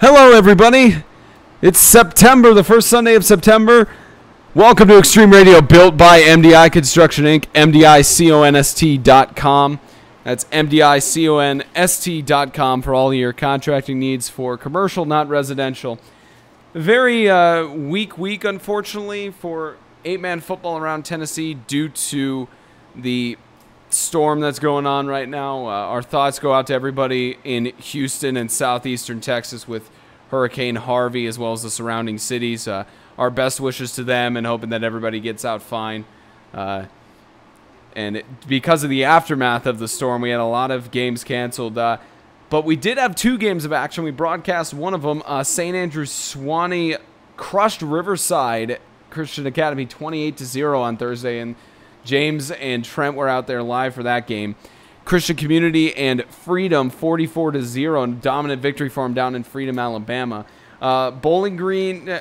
Hello, everybody. It's September, the first Sunday of September. Welcome to Extreme Radio, built by MDI Construction Inc., MDICONST.com. That's MDICONST.com for all your contracting needs for commercial, not residential. Very weak week, unfortunately, for eight-man football around Tennessee due to the storm that's going on right now. Our thoughts go out to everybody in Houston and southeastern Texas with Hurricane Harvey, as well as the surrounding cities. Our best wishes to them, and hoping that everybody gets out fine. Because of the aftermath of the storm, we had a lot of games canceled. But we did have two games of action. We broadcast one of them. St. Andrews Sewanee crushed Riverside Christian Academy 28-0 on Thursday, and James and Trent were out there live for that game. Christian Community and Freedom 44-0, dominant victory for them down in Freedom, Alabama. Bowling Green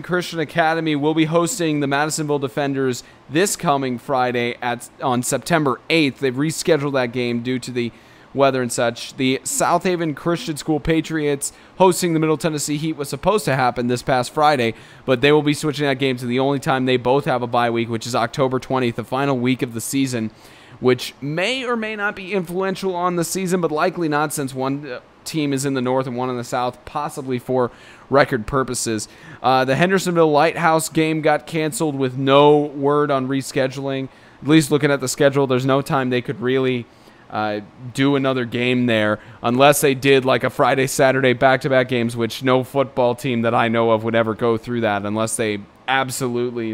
Christian Academy will be hosting the Madisonville Defenders this coming Friday on September 8th. They've rescheduled that game due to the weather and such. The South Haven Christian School Patriots hosting the Middle Tennessee Heat was supposed to happen this past Friday, but they will be switching that game to the only time they both have a bye week, which is October 20th, the final week of the season, which may or may not be influential on the season, but likely not, since one team is in the north and one in the south, possibly for record purposes. The Hendersonville Lighthouse game got canceled with no word on rescheduling. At least looking at the schedule, there's no time they could really do another game there, unless they did like a Friday, Saturday back-to-back games, which no football team that I know of would ever go through that unless they absolutely,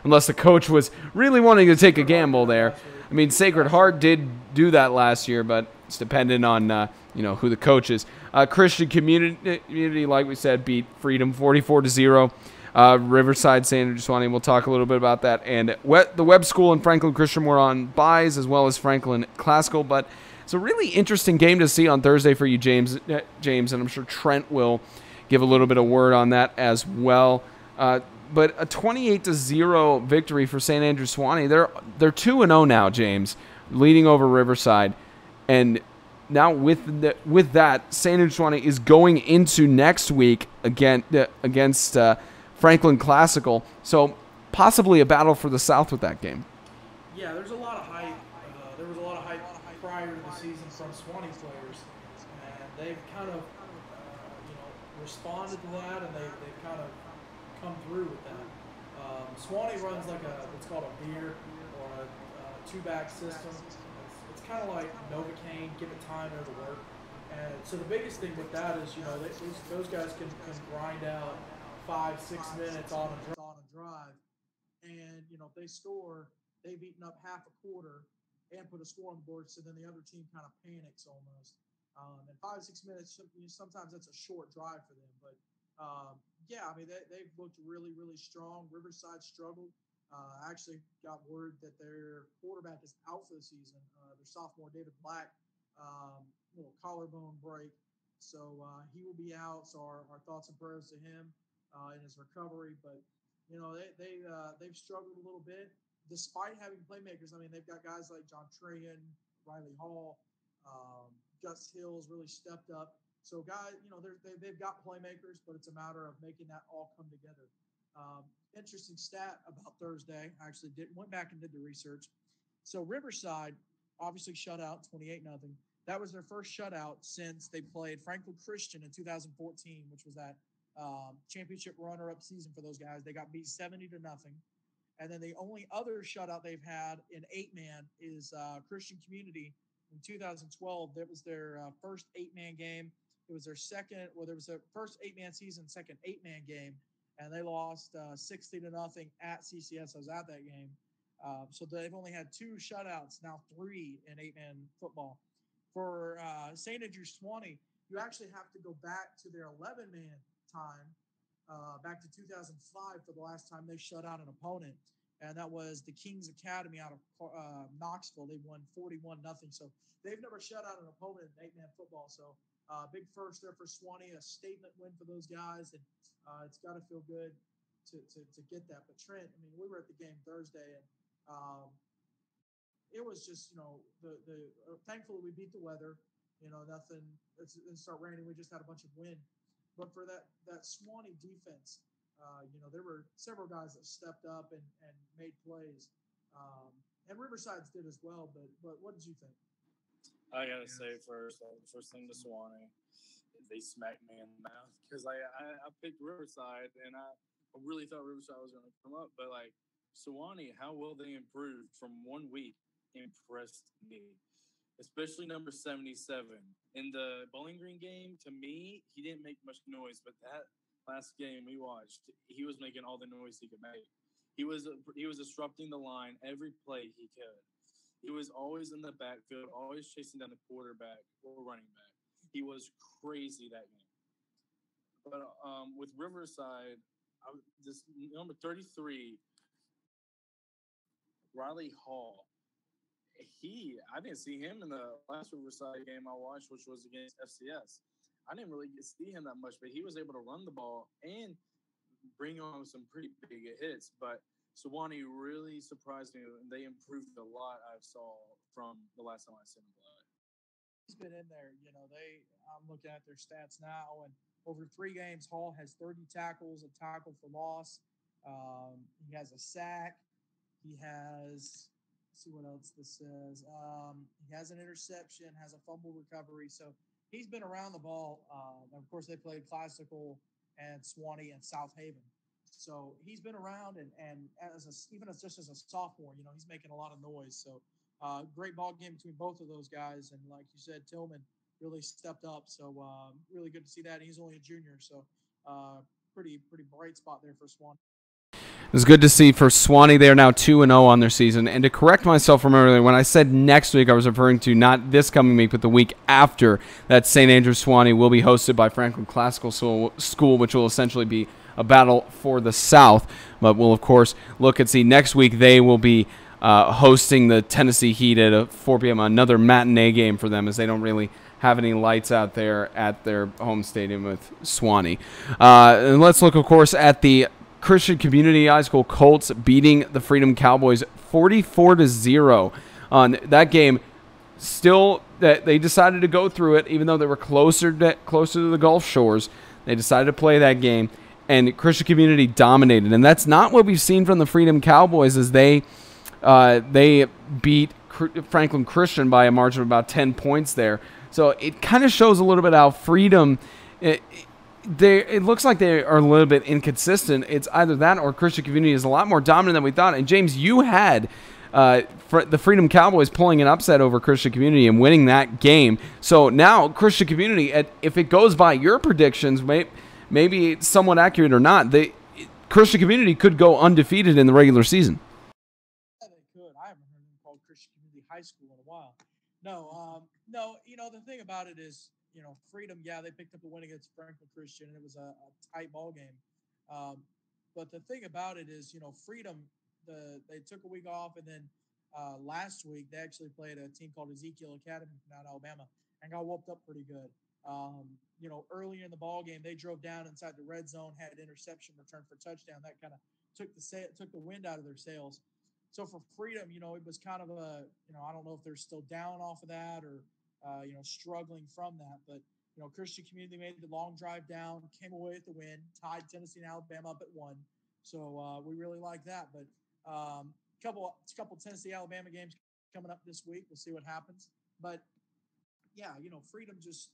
unless the coach was really wanting to take a gamble there. I mean, Sacred Heart did do that last year, but it's dependent on who the coach is. Christian Community, like we said, beat Freedom 44-0. Riverside, St. Andrews Sewanee, we'll talk a little bit about that. And the Webb School and Franklin Christian were on byes, as well as Franklin Classical. But it's a really interesting game to see on Thursday for you, James, and I'm sure Trent will give a little bit of word on that as well. But a 28-0 victory for St. Andrews Sewanee. They're 2-0 now, James, leading over Riverside. And now with that, St. Andrews Sewanee is going into next week against Franklin Classical. So possibly a battle for the South with that game. Yeah, there's a lot of hype. There was a lot of hype prior to the season from Sewanee players, and they've kind of responded to that, and they've kind of come through with that. Sewanee runs like what's called a beer or a two-back system. It's kind of like Novocaine, give it time over the work. And so the biggest thing with that is, those guys can grind out 5-6 minutes on a drive, and if they score, they've eaten up half a quarter and put a score on the board, so then the other team kind of panics almost. And 5-6 minutes, sometimes that's a short drive for them, but they've looked really, really strong. Riverside struggled. I actually got word that their quarterback is out for the season. Their sophomore, David Black, little collarbone break. So he will be out. So our thoughts and prayers to him in his recovery. But, they've struggled a little bit despite having playmakers. I mean, they've got guys like John Trahan, Riley Hall, Gus Hill's really stepped up. So guys, they've got playmakers, but it's a matter of making that all come together. Interesting stat about Thursday. I actually went back and did the research. So Riverside obviously shut out 28-0. That was their first shutout since they played Franklin Christian in 2014, which was that championship runner-up season for those guys. They got beat 70-0. And then the only other shutout they've had in 8-man is Christian Community in 2012. That was their first 8-man game. It was their first 8-man season, second 8-man game, and they lost 60-0 at CCS. I was at that game. So they've only had 2 shutouts, now 3 in 8-man football. For St. Andrews Sewanee, you actually have to go back to their 11-man time, back to 2005 for the last time they shut out an opponent, and that was the Kings Academy out of Knoxville. They won 41-0. So they've never shut out an opponent in 8-man football. So big first there for Sewanee, a statement win for those guys, and it's got to feel good to get that. But Trent, I mean, we were at the game Thursday, and it was just, thankfully we beat the weather. Nothing. It didn't start raining. We just had a bunch of wind. But for that Swanee defense, there were several guys that stepped up and made plays. And Riverside's did as well. But what did you think? I gotta say first, first thing to Swanee, they smacked me in the mouth because I picked Riverside and I really thought Riverside was going to come up, but like Swanee, how well they improved from 1 week impressed me, especially number 77 in the Bowling Green game. To me, he didn't make much noise, but that last game we watched, he was making all the noise he could make. He was disrupting the line every play he could. He was always in the backfield, always chasing down the quarterback or running back. He was crazy that game. But with Riverside, this number 33, Riley Hall, I didn't see him in the last Riverside game I watched, which was against FCS. I didn't really get to see him that much, but he was able to run the ball and bring on some pretty big hits. But Sewanee really surprised me, and they improved a lot I saw from the last time I seen him play. He's been in there. I'm looking at their stats now, and over 3 games, Hall has 30 tackles, a tackle for loss. He has a sack. He has, let's see what else this says. He has an interception, has a fumble recovery. So he's been around the ball. Of course, they played Classical and Swanee and South Haven. So he's been around, and even as a sophomore, he's making a lot of noise. So great ball game between both of those guys. And like you said, Tillman really stepped up. So really good to see that. And he's only a junior. So pretty bright spot there for Swanee. It was good to see for Swanee. They are now 2-0 on their season. And to correct myself from earlier, when I said next week, I was referring to not this coming week, but the week after. That St. Andrews Swanee will be hosted by Franklin Classical School, which will essentially be a battle for the South. But we'll, of course, look and see. Next week, they will be hosting the Tennessee Heat at 4 p.m., another matinee game for them, as they don't really have any lights out there at their home stadium with Swanee. And let's look, of course, at the Christian Community High School Colts beating the Freedom Cowboys 44-0 on that game. Still, they decided to go through it, even though they were closer to the Gulf Shores. They decided to play that game, and Christian Community dominated. And that's not what we've seen from the Freedom Cowboys, as they beat Franklin Christian by a margin of about 10 points there. So it kind of shows a little bit how Freedom. It looks like they are a little bit inconsistent. It's either that or Christian Community is a lot more dominant than we thought. And James, you had the Freedom Cowboys pulling an upset over Christian Community and winning that game. So now Christian Community, if it goes by your predictions, maybe it's somewhat accurate or not, Christian Community could go undefeated in the regular season. Yeah, they could. I haven't heard them called Christian Community High School in a while. No. The thing about it is, Freedom, they picked up a win against Franklin Christian, and it was a tight ball game. But the thing about it is, Freedom, they took a week off, and then last week they actually played a team called Ezekiel Academy from out of Alabama and got whooped up pretty good. Earlier in the ball game, they drove down inside the red zone, had an interception return for touchdown. That kind of took the wind out of their sails. So for Freedom, it was kind of I don't know if they're still down off of that or struggling from that. But, Christian Community made the long drive down, came away with the win, tied Tennessee and Alabama up at 1. So we really like that. But couple Tennessee Alabama games coming up this week. We'll see what happens. But Freedom just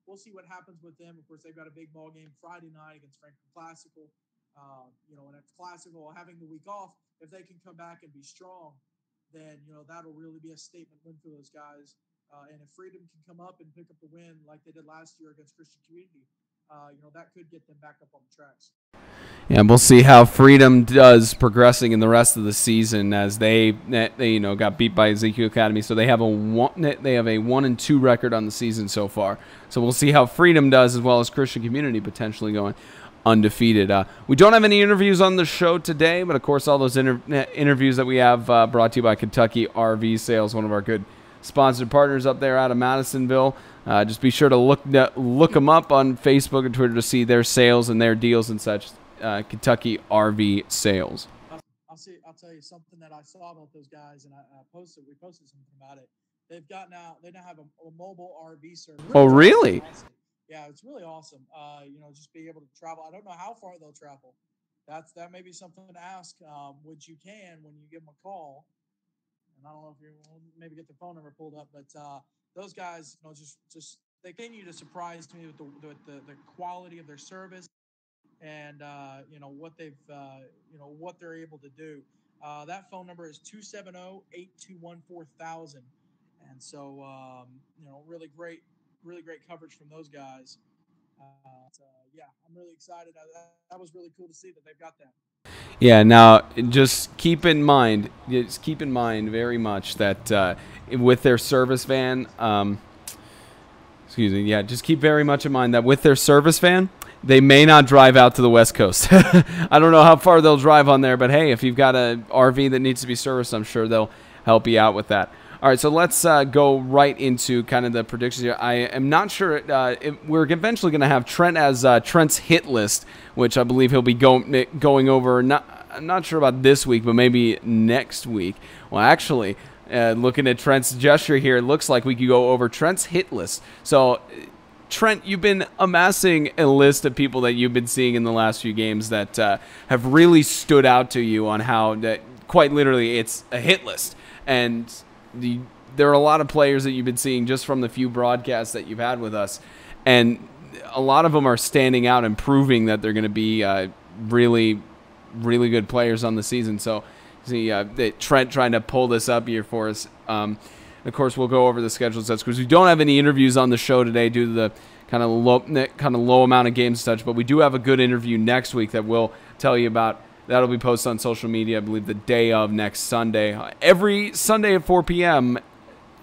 we'll see what happens with them. Of course, they've got a big ball game Friday night against Franklin Classical. And if Classical having the week off, if they can come back and be strong, then that'll really be a statement win for those guys. And if Freedom can come up and pick up the win like they did last year against Christian Community, that could get them back up on the tracks. Yeah, we'll see how Freedom does progressing in the rest of the season, as they got beat by Ezekiel Academy, so they have a 1-2 record on the season so far. So we'll see how Freedom does, as well as Christian Community potentially going undefeated. We don't have any interviews on the show today, but of course all those interviews that we have brought to you by Kentucky RV Sales, one of our good sponsored partners up there out of Madisonville. Just be sure to look them up on Facebook and Twitter to see their sales and their deals and such. Kentucky RV Sales. I'll tell you something that I saw about those guys, and we posted something about it. They now have a mobile RV service. Oh, really? yeah, it's really awesome. Just being able to travel. I don't know how far they'll travel. That may be something to ask, which you can when you give them a call. And I don't know if you will maybe get the phone number pulled up, but those guys, just they continue to surprise me with the quality of their service and what what they're able to do. That phone number is 270-821-4000. And so really great coverage from those guys. Yeah, I'm really excited. That was really cool to see that they've got that. Yeah. Now, just keep in mind very much that with their service van, excuse me. Yeah, just keep very much in mind that with their service van, they may not drive out to the West Coast. I don't know how far they'll drive on there, but hey, if you've got a RV that needs to be serviced, I'm sure they'll help you out with that. All right, so let's go right into kind of the predictions here. I am not sure. We're eventually going to have Trent as Trent's hit list, which I believe he'll be going over. I'm not sure about this week, but maybe next week. Well, actually, looking at Trent's gesture here, it looks like we could go over Trent's hit list. So, Trent, you've been amassing a list of people that you've been seeing in the last few games that have really stood out to you on how that quite literally it's a hit list. And there are a lot of players that you've been seeing just from the few broadcasts that you've had with us. And a lot of them are standing out and proving that they're going to be really, really good players on the season. So, see Trent trying to pull this up here for us. Of course, we'll go over the schedule sets because we don't have any interviews on the show today due to the kind of low amount of games touched. But we do have a good interview next week that we'll tell you about. That'll be posted on social media, I believe, the day of next Sunday. Every Sunday at 4 p.m.,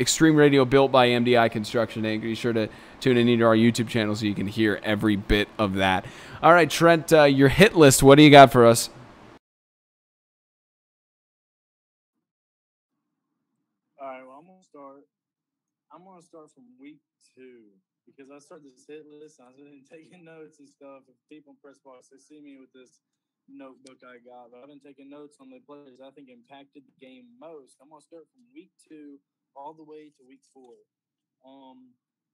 Extreme Radio built by MDI Construction Inc. Be sure to tune in to our YouTube channel so you can hear every bit of that. All right, Trent, your hit list, what do you got for us? All right, well, I'm gonna start from week 2 because I started this hit list. I was been taking notes and stuff. If people in press box, they see me with this notebook I got, but I've been taking notes on the players I think impacted the game most. I'm gonna start from week 2 all the way to week 4.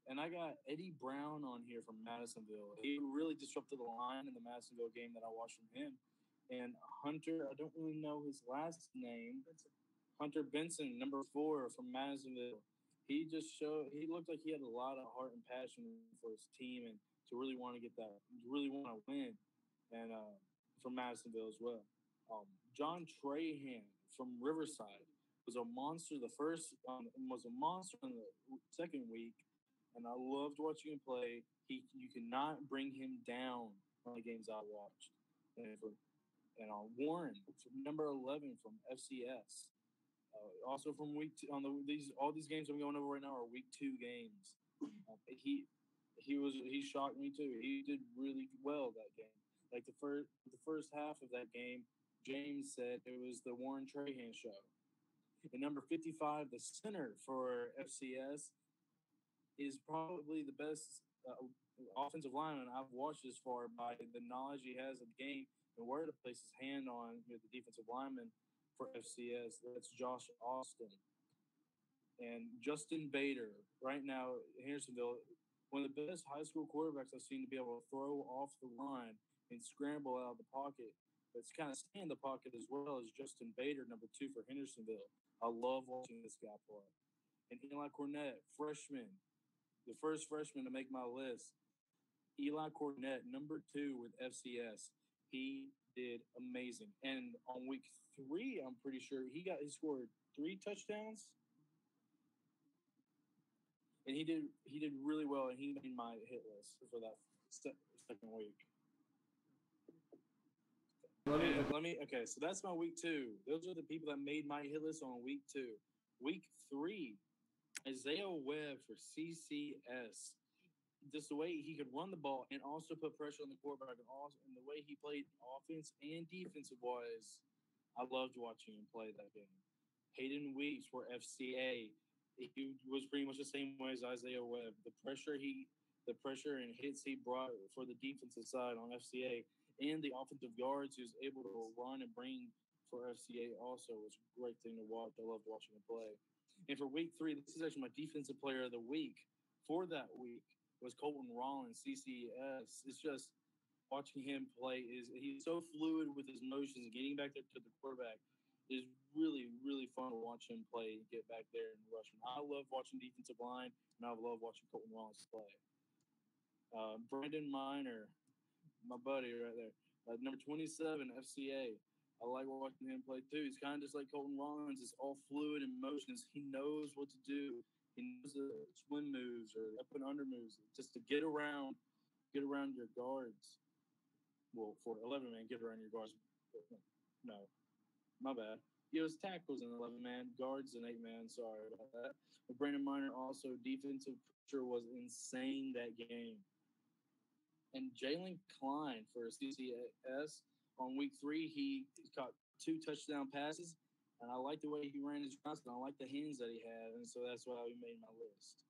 And I got Eddie Brown on here from Madisonville. He really disrupted the line in the Madisonville game that I watched from him. And Hunter, I don't really know his last name. Hunter Benson, number 4 from Madisonville. He looked like he had a lot of heart and passion for his team and to really want to really want to win. And from Madisonville as well. John Trahan from Riverside was a monster. The first was a monster in the second week, and I loved watching him play. You cannot bring him down on the games I watched. Warren, number 11 from FCS. Also from week 2, all these games I'm going over right now are week 2 games. He shocked me too. He did really well that game. Like the first half of that game, James said it was the Warren Trahan show. And number 55, the center for FCS, is probably the best offensive lineman I've watched this far by the knowledge he has of the game and where to place his hand on the defensive lineman for FCS. That's Josh Austin. And Justin Bader, right now, Hendersonville, one of the best high school quarterbacks I've seen to be able to throw off the line and scramble out of the pocket. But it's kind of stay in the pocket as well as Justin Bader, number 2 for Hendersonville. I love watching this guy play. And Eli Cornett, freshman, the first freshman to make my list. Eli Cornett, number 2 with FCS. He did amazing. And on week 3, I'm pretty sure he scored 3 touchdowns. And he did really well, and he made my hit list for that second week. Okay, so that's my week 2. Those are the people that made my hit list on week 2. Week 3, Isaiah Webb for CCS. Just the way he could run the ball and also put pressure on the quarterback, and the way he played offense and defensive wise, I loved watching him play that game. Hayden Weeks for FCA. He was pretty much the same way as Isaiah Webb. The pressure and hits he brought for the defensive side on FCA and the offensive yards he was able to run and bring for FCA also was a great thing to watch. I loved watching him play. And for week 3, this is actually my defensive player of the week for that week. was Colton Rollins, CCS. It's just watching him play he's so fluid with his motions, getting back there to the quarterback is really, really fun to watch him play, get back there and rush him. I love watching defensive line, and I love watching Colton Rollins play. Brandon Miner, my buddy right there, number 27, FCA. I like watching him play too. He's kind of just like Colton Rollins. It's all fluid in motions. He knows what to do. He knows the swim moves or up and under moves just to get around your guards. Well, for 11-man, get around your guards. No, my bad. He was tackles in 11-man, guards in 8-man. Sorry about that. But Brandon Miner also, defensive pressure was insane that game. And Jalen Klein for CCS on week 3, he caught 2 touchdown passes, and I like the way he ran his routes, and I like the hands that he had, and so that's why he made my list.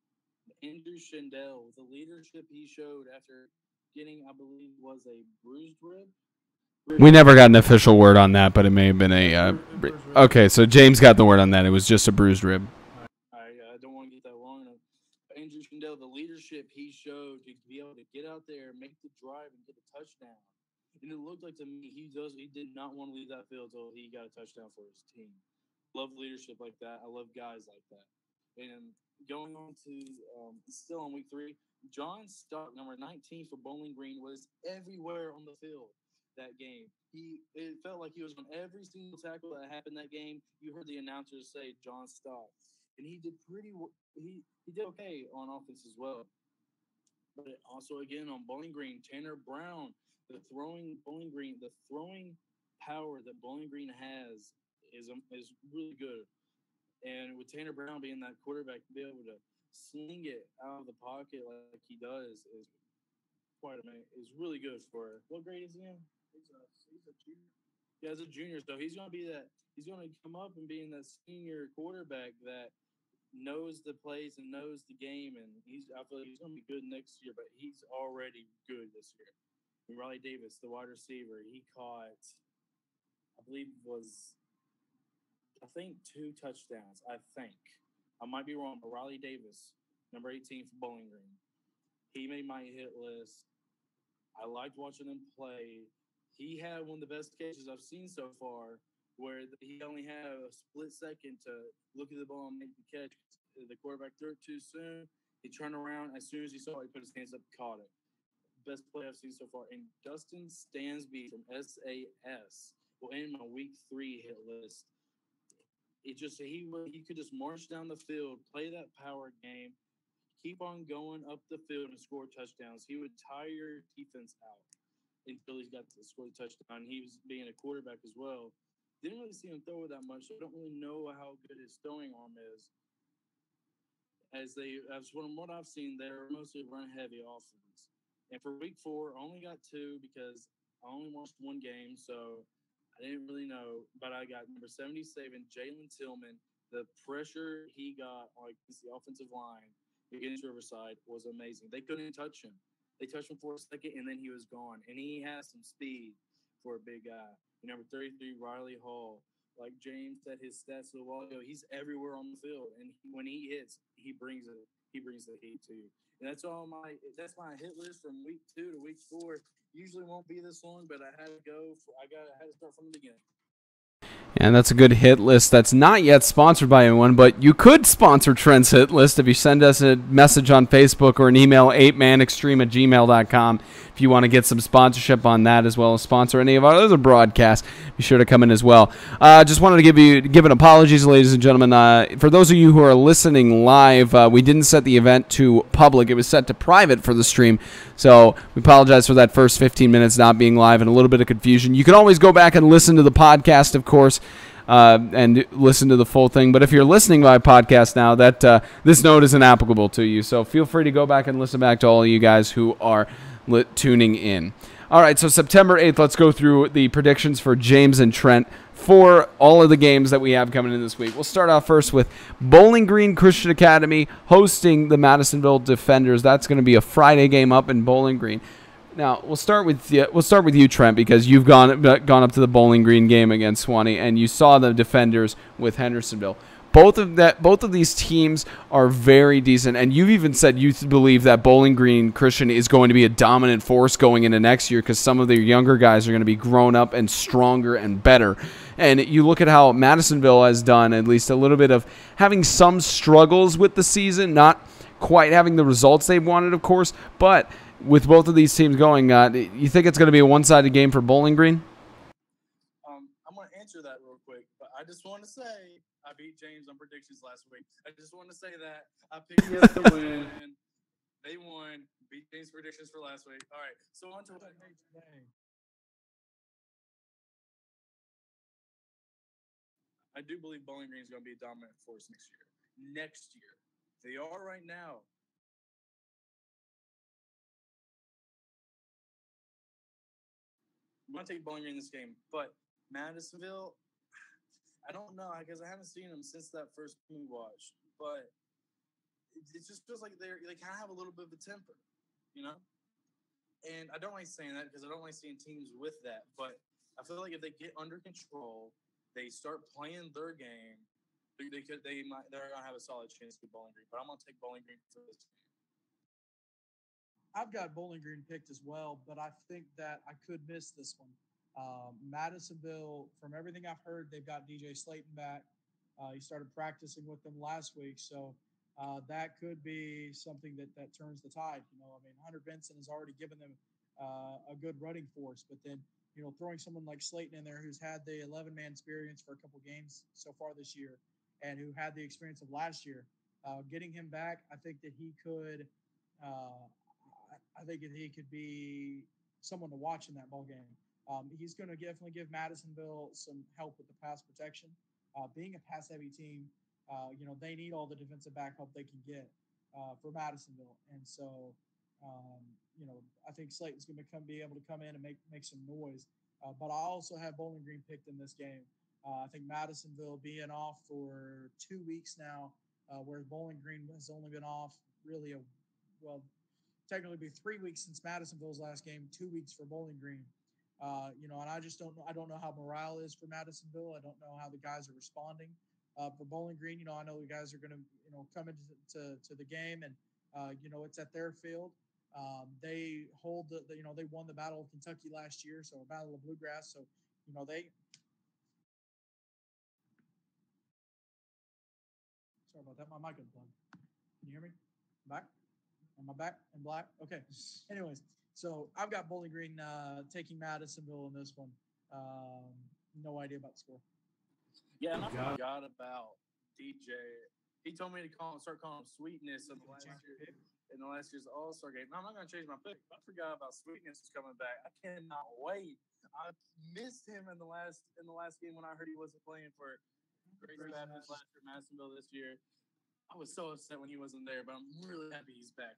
Andrew Schindel, the leadership he showed after getting, I believe, was a bruised rib. We never got an official word on that, but it may have been a. Okay, so James got the word on that. It was just a bruised rib. I don't want to get that wrong. Andrew Schindel, the leadership he showed to be able to get out there, make the drive, and get a touchdown. And it looked like to me he did not want to leave that field until he got a touchdown for his team. Love leadership like that. I love guys like that. And going on to still on week 3, John Stock, number 19 for Bowling Green, was everywhere on the field that game. It felt like he was on every single tackle that happened that game. You heard the announcers say John Stock, and he did he did okay on offense as well. But also again on Bowling Green, Tanner Brown. The throwing power that Bowling Green has is really good, and with Tanner Brown being that quarterback to be able to sling it out of the pocket like he does is quite amazing. Is really good for what grade is he in? He's a junior. Yeah, as a junior, so he's gonna be that. He's gonna come up and being that senior quarterback that knows the plays and knows the game, and I feel like he's gonna be good next year. But he's already good this year. Riley Davis, the wide receiver, he caught, I believe it was, 2 touchdowns, I think. I might be wrong, but Riley Davis, number 18 for Bowling Green, he made my hit list. I liked watching him play. He had one of the best catches I've seen so far where he only had a split second to look at the ball and make the catch. The quarterback threw it too soon. He turned around. As soon as he saw it, he put his hands up and caught it. Best play I've seen so far. And Dustin Stansby from SAS will end my week 3 hit list. He could just march down the field, play that power game, keep on going up the field and score touchdowns. He would tire defense out until he got to score the touchdown. He was being a quarterback as well. Didn't really see him throw it that much, so I don't really know how good his throwing arm is. As from what I've seen, they're mostly run heavy offense. And for week 4, I only got 2 because I only watched 1 game, so I didn't really know. But I got number 77, Jalen Tillman. The pressure he got against the offensive line against Riverside was amazing. They couldn't touch him. They touched him for a second, and then he was gone. And he has some speed for a big guy. And number 33, Riley Hall. Like James said, his stats a while ago, he's everywhere on the field. And when he hits, he brings it. He brings the heat to you. And that's my hit list from week 2 to week 4. Usually won't be this long, but I had to start from the beginning. And that's a good hit list that's not yet sponsored by anyone, but you could sponsor Trent's hit list if you send us a message on Facebook or an email, 8manextreme@gmail.com. If you want to get some sponsorship on that as well as sponsor any of our other broadcasts, be sure to come in as well. Just wanted to give an apologies, ladies and gentlemen. For those of you who are listening live, we didn't set the event to public. It was set to private for the stream. So we apologize for that first 15 minutes not being live and a little bit of confusion. You can always go back and listen to the podcast, of course, and listen to the full thing. But if you're listening by podcast now, that this note isn't applicable to you. So feel free to go back and listen back to all of you guys who are tuning in. All right, so September 8th, let's go through the predictions for James and Trent for all of the games that we have coming in this week. We'll start off first with Bowling Green Christian Academy hosting the Madisonville Defenders. That's going to be a Friday game up in Bowling Green. Now, we'll start with you, Trent, because you've gone up to the Bowling Green game against Suwannee, and you saw the Defenders with Hendersonville. both of these teams are very decent, and you've even said you believe that Bowling Green Christian is going to be a dominant force going into next year because some of their younger guys are going to be grown up and stronger and better. And you look at how Madisonville has done, at least a little bit of having some struggles with the season, not quite having the results they wanted, of course, but with both of these teams going, you think it's going to be a one-sided game for Bowling Green? I'm going to answer that real quick, but I just want to say I beat James on predictions last week. I just want to say that I picked yes to win. They won. Beat James' predictions for last week. All right, so on to what I made today. I do believe Bowling Green is going to be a dominant force next year. They are right now. I'm going to take Bowling Green in this game, but Madisonville, I don't know because I haven't seen them since that first game we watched, but it just feels like they kind of have a little bit of a temper, you know? And I don't like saying that because I don't like seeing teams with that, but I feel like if they get under control, they start playing their game, they're going to have a solid chance to beat Bowling Green, but I'm going to take Bowling Green for this game. I've got Bowling Green picked as well, but I think that I could miss this one. Madisonville, from everything I've heard, they've got DJ Slayton back. He started practicing with them last week, so that could be something that turns the tide. You know, I mean, Hunter Benson has already given them a good running force, but then, you know, throwing someone like Slayton in there who's had the 11-man experience for a couple games so far this year and who had the experience of last year, getting him back, I think that he could I think that he could be someone to watch in that ball game. He's going to definitely give Madisonville some help with the pass protection. Being a pass-heavy team, you know, they need all the defensive back help they can get for Madisonville. And so, you know, I think Slayton's going to be able to come in and make some noise. But I also have Bowling Green picked in this game. I think Madisonville being off for 2 weeks now, whereas Bowling Green has only been off really technically be 3 weeks since Madisonville's last game, 2 weeks for Bowling Green. You know, and I just don't know. I don't know how morale is for Madisonville. I don't know how the guys are responding. For Bowling Green, you know, I know the guys are going to, you know, come into to the game, and you know, it's at their field. They hold you know, they won the Battle of Kentucky last year, so a Battle of Bluegrass. So, you know, Sorry about that. My mic unplugged. Can you hear me? Back? Am I back and black? Okay. Anyways, so I've got Bowling Green taking Madisonville in this one. No idea about the score. Yeah, and I forgot about DJ. He told me to start calling him Sweetness in the last year's All-Star game. Now, I'm not going to change my pick. I forgot about Sweetness is coming back. I cannot wait. I missed him in the last game when I heard he wasn't playing for Grace Baptist last year, Madisonville this year. I was so upset when he wasn't there, but I'm really happy he's back.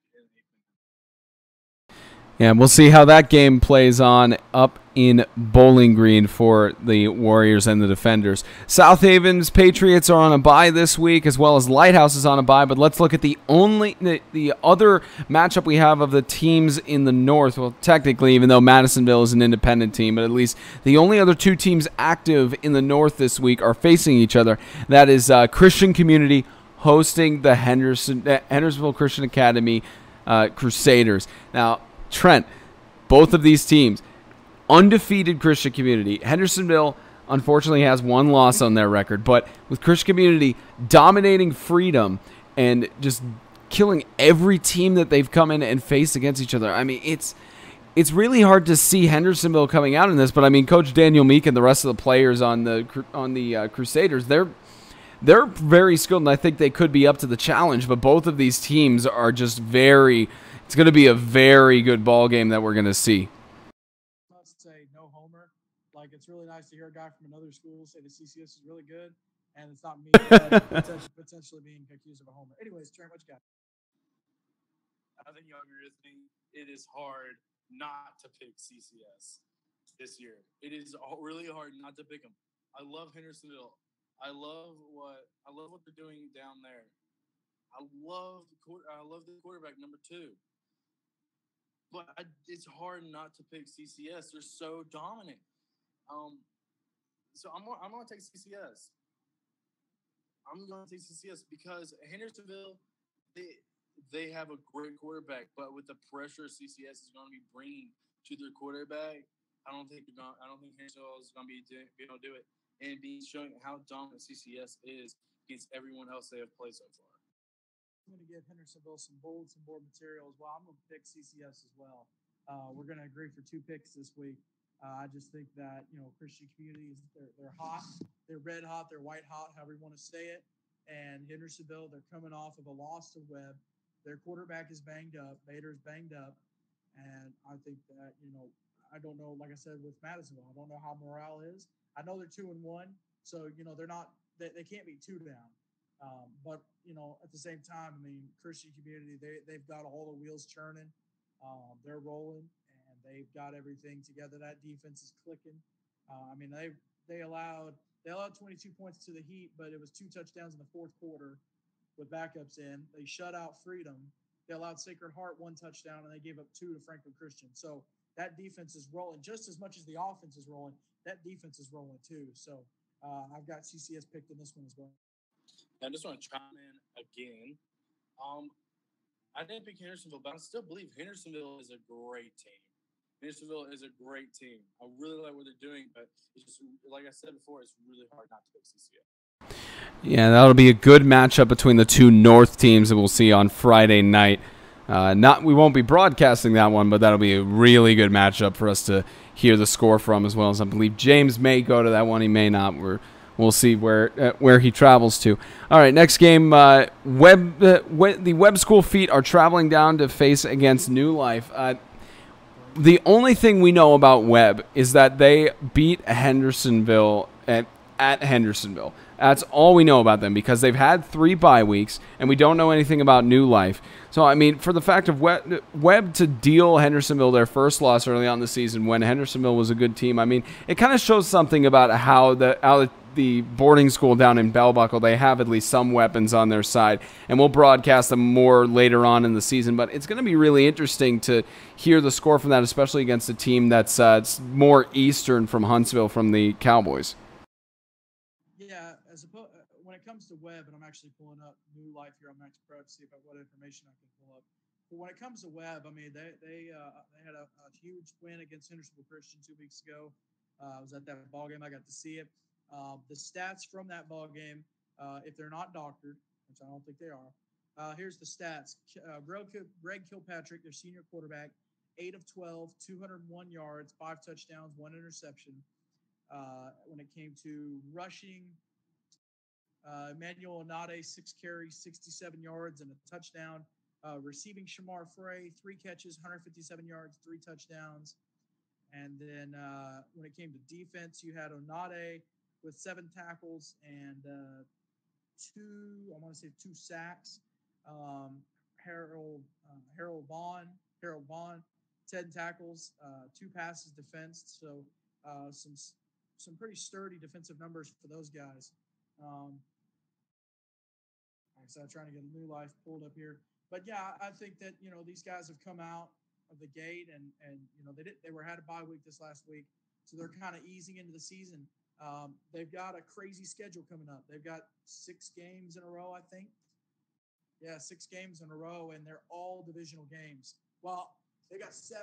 Yeah, we'll see how that game plays on up in Bowling Green for the Warriors and the Defenders. South Haven's Patriots are on a bye this week, as well as Lighthouse is on a bye, but let's look at the other matchup we have of the teams in the North. Well, technically, even though Madisonville is an independent team, but at least the only other two teams active in the North this week are facing each other. That is Christian Community hosting the Hendersonville Christian Academy Crusaders. Now, Trent, both of these teams, undefeated Christian Community. Hendersonville, unfortunately, has one loss on their record, but with Christian Community dominating Freedom and just killing every team that they've come in and faced against each other. I mean, it's really hard to see Hendersonville coming out in this, but I mean, Coach Daniel Meek and the rest of the players on the Crusaders, they're very skilled, and I think they could be up to the challenge, but both of these teams are just it's going to be a very good ball game that we're going to see. Must say no homer. Like, it's really nice to hear a guy from another school say the CCS is really good, and it's not me potentially being accused of a homer. Anyways, Trent, what you got? I think you agree with me. It is hard not to pick CCS this year. It is really hard not to pick them. I love Hendersonville. I love what they're doing down there. I love the quarterback, number 2. But it's hard not to pick CCS. They're so dominant. So I'm going to take CCS. I'm going to take CCS because Hendersonville, they have a great quarterback, but with the pressure CCS is going to be bringing to their quarterback, I don't think Hendersonville is going to be able to do it and be showing how dominant CCS is against everyone else they have played so far. I'm going to give Hendersonville some bulletin board material as well. I'm going to pick CCS as well. We're going to agree for 2 picks this week. I just think that, Christian communities, they're hot. They're red hot. They're white hot, however you want to say it. And Hendersonville, they're coming off of a loss to Webb. Their quarterback is banged up. Bader's banged up. And I think that, I don't know, like I said, with Madisonville, I don't know how morale is. I know they're 2-1. So, they're not, they can't be 2 down. But, at the same time, Christian community, they've got all the wheels churning. They're rolling, and they've got everything together. That defense is clicking. They allowed 22 points to the Heat, but it was 2 touchdowns in the fourth quarter with backups in. They shut out Freedom. They allowed Sacred Heart 1 touchdown, and they gave up 2 to Franklin Christian. So that defense is rolling just as much as the offense is rolling. That defense is rolling too. So I've got CCS picked in this one as well. I just want to chime in again. I didn't pick Hendersonville, but I still believe Hendersonville is a great team. Hendersonville is a great team. I really like what they're doing, but it's just, like I said before, it's really hard not to pick CCS. Yeah, that'll be a good matchup between the 2 North teams that we'll see on Friday night. We won't be broadcasting that one, but that'll be a really good matchup for us to hear the score from, as well as I believe James may go to that one. He may not. We'll see where he travels to. All right, next game. The Webb School Feet are traveling down to face against New Life. The only thing we know about Webb is that they beat Hendersonville at Hendersonville. That's all we know about them because they've had 3 bye weeks, and we don't know anything about New Life. So, for the fact of Webb to deal Hendersonville their first loss early on in the season when Hendersonville was a good team, it kind of shows something about how the boarding school down in Bell Buckle, they have at least some weapons on their side, and we'll broadcast them more later on in the season. But it's going to be really interesting to hear the score from that, especially against a team that's more eastern from Huntsville, from the Cowboys. Yeah, when it comes to Webb, and I'm actually pulling up New Life here on Max Prep to see what information I can pull up. But when it comes to Webb, they had a huge win against Hendersonville Christian 2 weeks ago. I was at that ball game. I got to see it. The stats from that ball game, if they're not doctored, which I don't think they are, here's the stats. Greg Kilpatrick, their senior quarterback, 8 of 12, 201 yards, 5 touchdowns, 1 interception. When it came to rushing, Emmanuel Onade, 6 carries, 67 yards, and a touchdown. Receiving, Shamar Frey, 3 catches, 157 yards, 3 touchdowns. And then when it came to defense, you had Onade with 7 tackles and 2 sacks. Harold Vaughn, 10 tackles, 2 passes defensed. So some pretty sturdy defensive numbers for those guys. So I'm trying to get a New Life pulled up here. But yeah, I think that, these guys have come out of the gate and they had a bye week this last week. So they're kind of easing into the season. They've got a crazy schedule coming up. They've got 6 games in a row, I think. Yeah, 6 games in a row, and they're all divisional games. Well, they got 7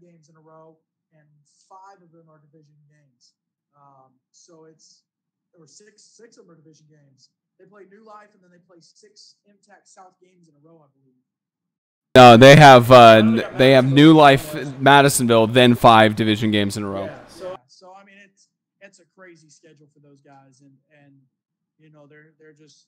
games in a row, and 5 of them are division games. So or 6 of them are division games. They play New Life, and then they play 6 MTAC South games in a row, I believe. No, they have New Life, Madisonville, then 5 division games in a row. Yeah, so it's a crazy schedule for those guys, and they're just,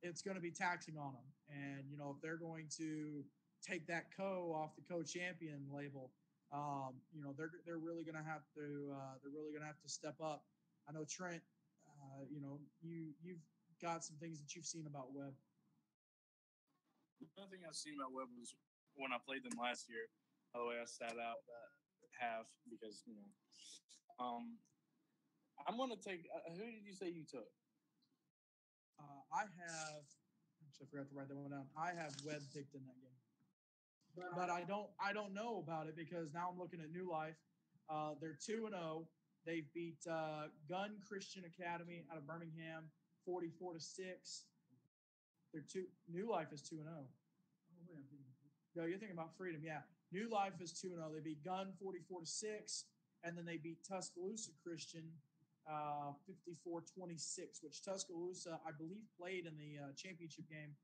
it's going to be taxing on them, and if they're going to take that off the co-champion label, they're really going to have to step up. I know Trent, you've got some things that you've seen about Webb. Another thing I've seen about Webb was when I played them last year. By the way, I sat out half because I'm going to take. Who did you say you took? I forgot to write that one down. I have Webb picked in that game, but I don't know about it because now I'm looking at New Life. They're 2-0. They've beat Gun Christian Academy out of Birmingham 44-6. They're New Life is 2-0. No, you're thinking about Freedom. Yeah. New Life is 2-0. They beat Gun 44-6, and then they beat Tuscaloosa Christian 54-26, which Tuscaloosa, I believe, played in the championship game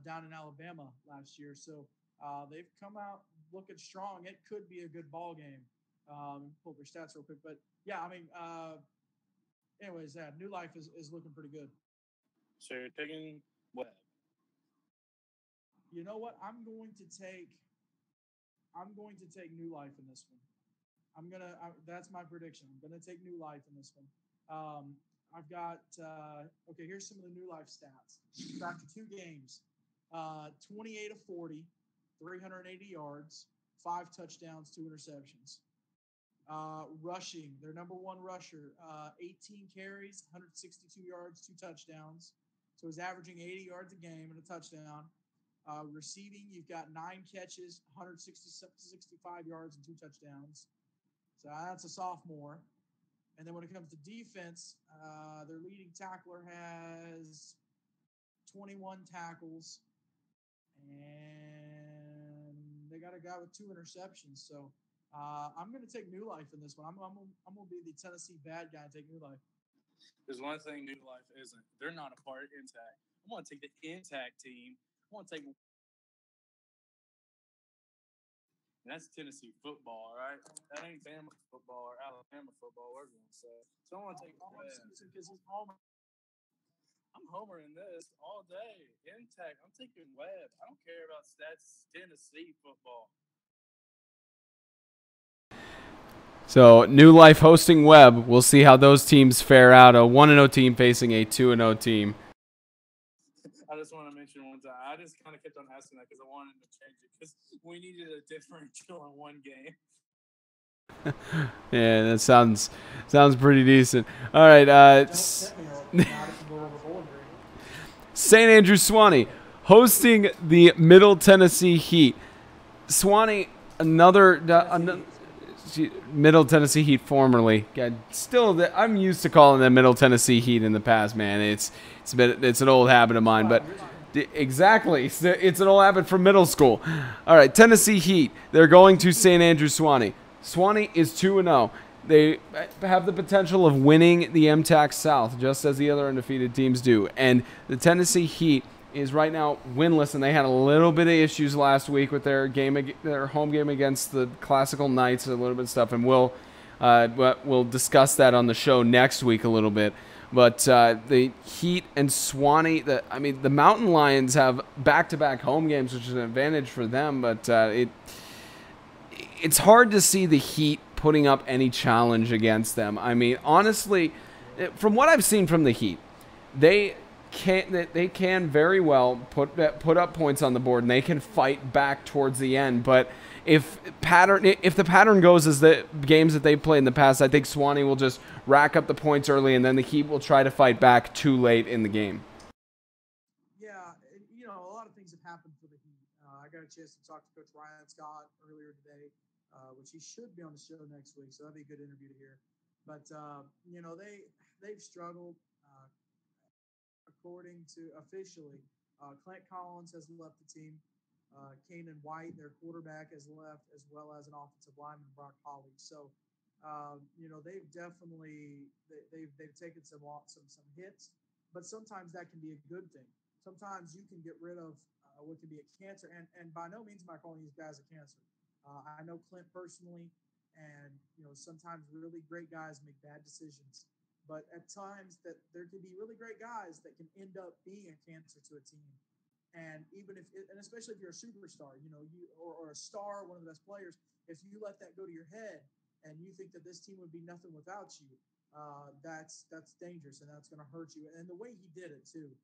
down in Alabama last year. So they've come out looking strong. It could be a good ball game. Pull their stats real quick. But, yeah, I mean, anyways, New Life is looking pretty good. So you're taking Webb. You know what? I'm going to take New Life in this one. That's my prediction. I'm gonna take New Life in this one. I've got okay. Here's some of the New Life stats. So after 2 games, 28 of 40, 380 yards, 5 touchdowns, 2 interceptions. Rushing, their number 1 rusher, 18 carries, 162 yards, 2 touchdowns. So he's averaging 80 yards a game and a touchdown. Receiving, you've got 9 catches, 165 yards, and 2 touchdowns. So that's a sophomore. And then when it comes to defense, their leading tackler has 21 tackles, and they got a guy with 2 interceptions. So I'm going to take New Life in this one. I'm going to be the Tennessee bad guy and take New Life. There's one thing New Life isn't. They're not a part of Intact. I'm going to take the Intact team. I want to take, and that's Tennessee football, right? That ain't Bama football or Alabama football, whatever you want to say. So I want to take because he's Homer. I'm Homer in this all day. Intact. I'm taking Webb. I don't care about stats. Tennessee football. So New Life hosting Webb. We'll see how those teams fare out. A 1-0 team facing a 2-0 team. I just want to mention one time. I just kind of kept on asking that because I wanted to change it because we needed a differential in one game. Yeah, that sounds pretty decent. All right, St. Andrew Swanee hosting the Middle Tennessee Heat. Swanee, another Middle Tennessee Heat formerly. God, still, I'm used to calling them Middle Tennessee Heat in the past, man. It's an old habit of mine, but exactly, it's an old habit from middle school. All right, Tennessee Heat. They're going to St. Andrew Swanee. Swanee is 2-0. They have the potential of winning the MTAC South, just as the other undefeated teams do. And the Tennessee Heat is right now winless, and they had a little bit of issues last week with their home game against the Classical Knights, a little bit of stuff, and we'll discuss that on the show next week a little bit. But the Heat and Swanee, the Mountain Lions have back-to-back home games, which is an advantage for them, but it's hard to see the Heat putting up any challenge against them. I mean, honestly, from what I've seen from the Heat, they can very well put up points on the board, and they can fight back towards the end. But if the pattern goes as the games that they've played in the past, I think Swanee will just rack up the points early, and then the Heat will try to fight back too late in the game. Yeah, a lot of things have happened for the Heat. I got a chance to talk to Coach Ryan Scott earlier today, which he should be on the show next week, so that'd be a good interview to hear. But they've struggled. According to officially, Clint Collins has left the team. Kanan White, their quarterback, has left, as well as an offensive lineman, Brock Holly. So, they've definitely they've taken some hits, but sometimes that can be a good thing. Sometimes you can get rid of what can be a cancer, and by no means am I calling these guys a cancer. I know Clint personally, and sometimes really great guys make bad decisions. But at times that there can be really great guys that can end up being a cancer to a team. And especially if you're a superstar, or a star, one of the best players, if you let that go to your head and you think that this team would be nothing without you, that's dangerous, and that's going to hurt you. And the way he did it too,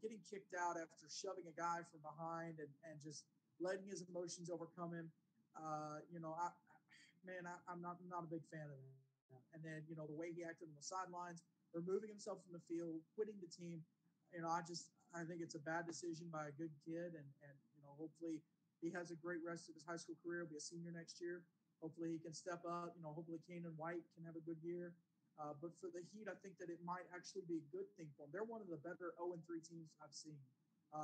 getting kicked out after shoving a guy from behind and just letting his emotions overcome him. I'm not a big fan of that. And then, the way he acted on the sidelines, removing himself from the field, quitting the team, I think it's a bad decision by a good kid. And hopefully he has a great rest of his high school career. He'll be a senior next year. Hopefully he can step up. Hopefully Keenan White can have a good year. But for the Heat, I think that it might actually be a good thing for them. They're one of the better 0-3 teams I've seen.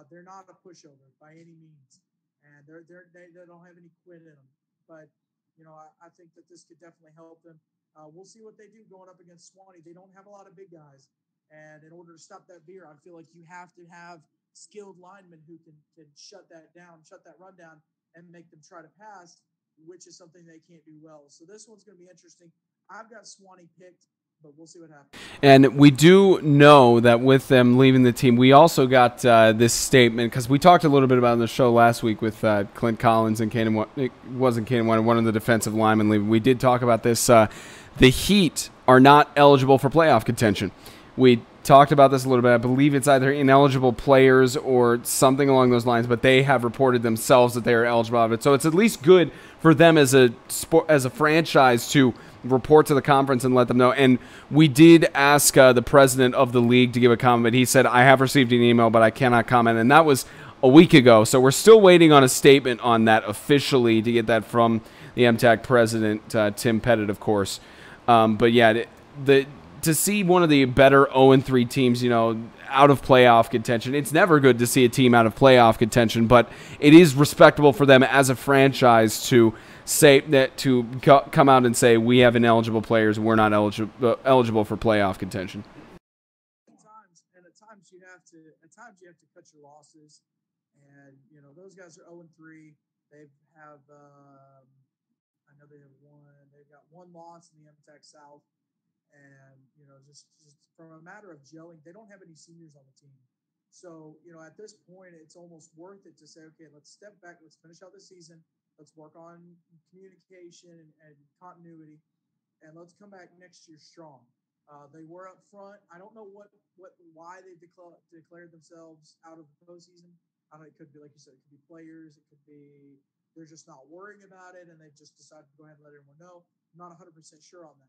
They're not a pushover by any means, and they don't have any quit in them. But I think that this could definitely help them. We'll see what they do going up against Swanee. They don't have a lot of big guys, and in order to stop that beer, I feel like you have to have skilled linemen who can shut that down, shut that run down, and make them try to pass, which is something they can't do well. So this one's going to be interesting. I've got Swanee picked, but we'll see what happens. And we do know that with them leaving the team, we also got this statement, because we talked a little bit about it on the show last week with Clint Collins and it wasn't Kanan, one of the defensive linemen leaving. We did talk about this. The Heat are not eligible for playoff contention. We talked about this a little bit. I believe it's either ineligible players or something along those lines, but they have reported themselves that they are eligible of it. So it's at least good for them as a franchise to report to the conference and let them know. And we did ask the president of the league to give a comment. He said, I have received an email, but I cannot comment. And that was a week ago. So we're still waiting on a statement on that officially to get that from the MTAC president, Tim Pettit, of course. But yeah, to see one of the better 0-3 teams, out of playoff contention, it's never good to see a team out of playoff contention, but it is respectable for them as a franchise to say that, to come out and say we have ineligible players, we're not eligible for playoff contention. At times you have to cut your losses, and those guys are 0-3. They have I know they have they've got one loss in the MTAC South. And, just from a matter of gelling, they don't have any seniors on the team. So, at this point, it's almost worth it to say, okay, let's step back. Let's finish out the season. Let's work on communication and continuity. And let's come back next year strong. They were up front. I don't know why they declared themselves out of the postseason. I don't know. It could be, like you said, it could be players. It could be they're just not worrying about it, and they've just decided to go ahead and let everyone know. I'm not 100% sure on that.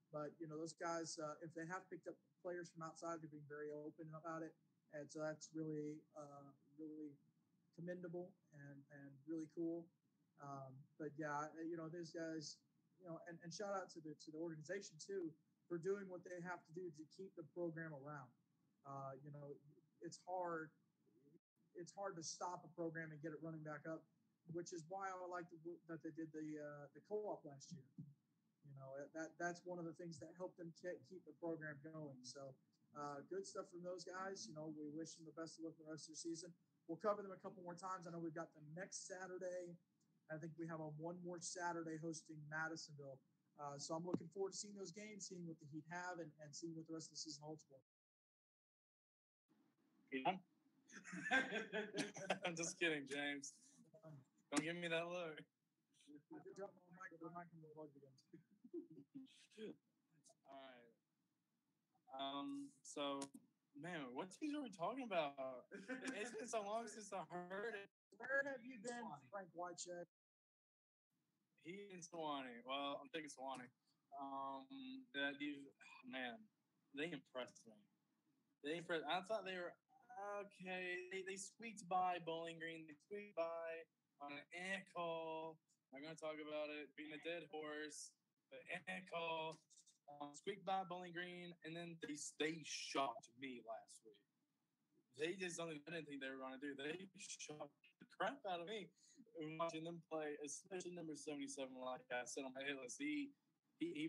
But, those guys, if they have picked up players from outside, they're being very open about it. And so that's really, really commendable and really cool. But, yeah, those guys, and shout out to the organization, too, for doing what they have to do to keep the program around. It's hard. It's hard to stop a program and get it running back up, which is why I like that they did the co-op last year. That's one of the things that helped them keep the program going. So good stuff from those guys. We wish them the best of luck for the rest of the season. We'll cover them a couple more times. I know we've got them next Saturday. I think we have one more Saturday hosting Madisonville. So I'm looking forward to seeing those games, seeing what the Heat have, and seeing what the rest of the season holds for them. Yeah. I'm just kidding, James. Don't give me that look. All right. So, man, what teams are we talking about? It's been so long since I heard it. Where have you been, Frank Whitecheck? He in Sewanee. Well, I'm thinking Sewanee. Man, they impressed me. I thought they were okay. They squeaked by Bowling Green. They squeaked by on an call. I'm going to talk about it being a dead horse. The call. Squeaked by Bowling Green, and then they shocked me last week. They did something I didn't think they were going to do. They shocked the crap out of me watching them play, especially number 77. Like I said on my hit list, he